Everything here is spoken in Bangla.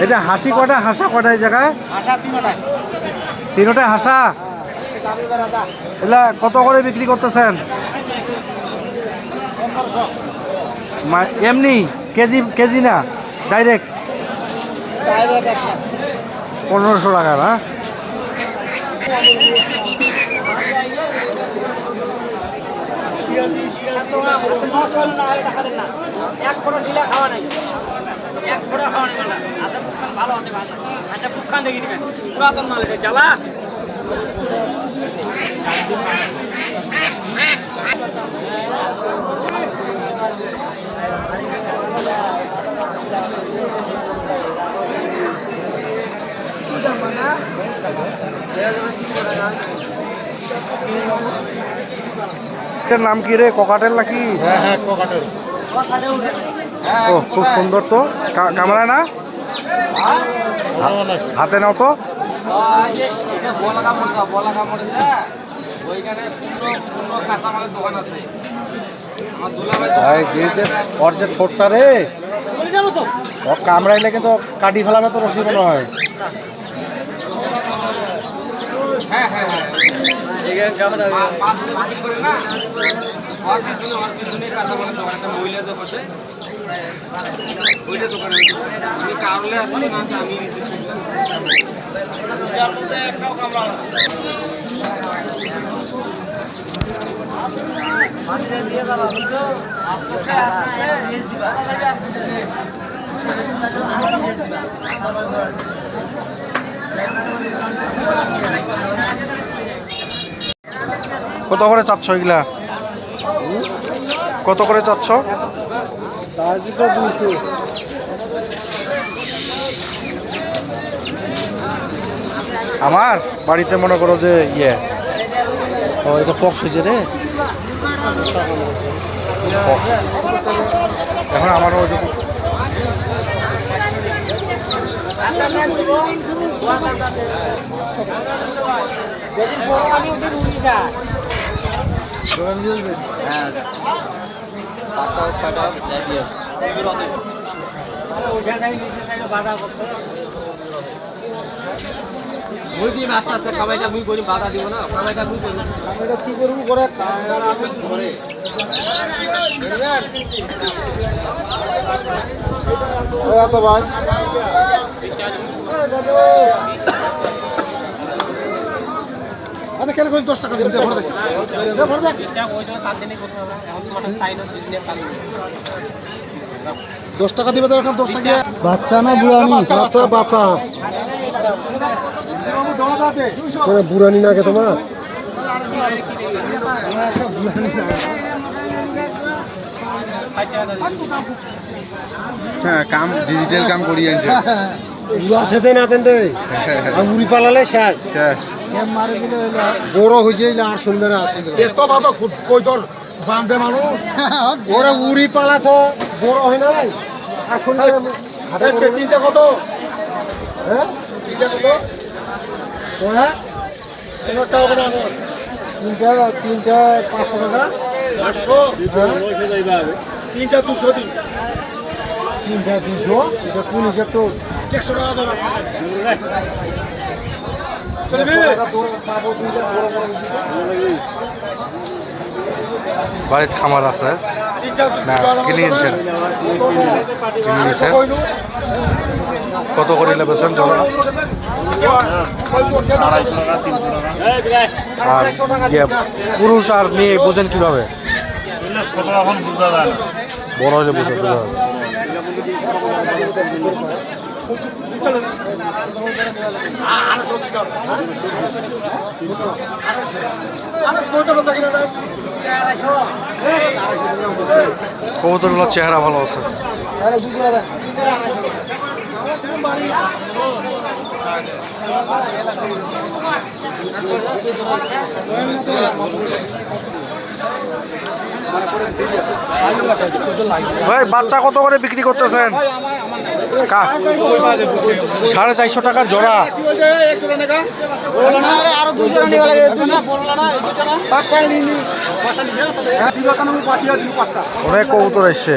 এটা হাসি কটা, হাসা কটা এই জায়গায়? তিনটায় হাসা। এলা কত করে বিক্রি করতেছেন? এমনি কেজি কেজি না, ডাইরেক্ট 1500 টাকা না? এটার নাম কি রে? ককাটেল নাকি? হ্যাঁ হ্যাঁ ককাটেল। ও খুব সুন্দর তো। ক্যামেরায় না, হাতে নাও তো। ওর যে ঠোঁটটা রে, ও কামড়াইলে কিন্তু কাটি ফেলাবে তো রসি মনে হয়। কত করে চাচ্ছ এগুলা? কত করে চাচ্ছ? আমার বাড়িতে মনে করো যে ইয়ে, ও এটা পক্স হয়েছে রে এখন আমারও ওই কামাইটা মুই করি, বাধা দিব না। কামাইটা মুই করি, কামাইটা কি করবো করে ভাই আচ্ছা কেন 10 টাকা দিতে ভরে দেখ। 10 টাকা দিবে তো এখন 10 টাকা। বাচ্চা না বুড়ানি? বাচ্চা বাচ্চা বুড়ানি না কে তোমার? হ্যাঁ কাম ডিজিটাল কাম করি আনছে। বুড়া সেতে না তেনতে আর উড়ি পালালে শেষ শেষ কেম মারে দিলে হইলো বড় হয়ে যাইলে আর সুন্দর আসে এত বাবা কই তোর বান্ধে মানুষ ওরা উড়ি পালাছে বড় হয় নাই আর সুন্দর। তিনটা কত? হ্যাঁ তিনটা কত? হ্যাঁ এবার চাও না তিনটা 500 টাকা 500 তিনটা 200 দিন। তিনটা 200 এটা কোন হিসাব তো 100 টাকা দাও বাড়ির খামার আছে না? কিনে নিচ্ছেন? কিনে নিচ্ছেন কত করে লেবেছেন জোড়া? আর পুরুষ আর মেয়ে বোঝেন কিভাবে? বড় হলে বুঝে বুঝা হবে। কবুতরগুলোর চেহারা ভালো আছে। ভাই বাচ্চা কত করে বিক্রি করতেছেন? 450 টাকা জোড়া। আরো 2 জোড়া নিবা লাগে অনেক কবুতর এসছে।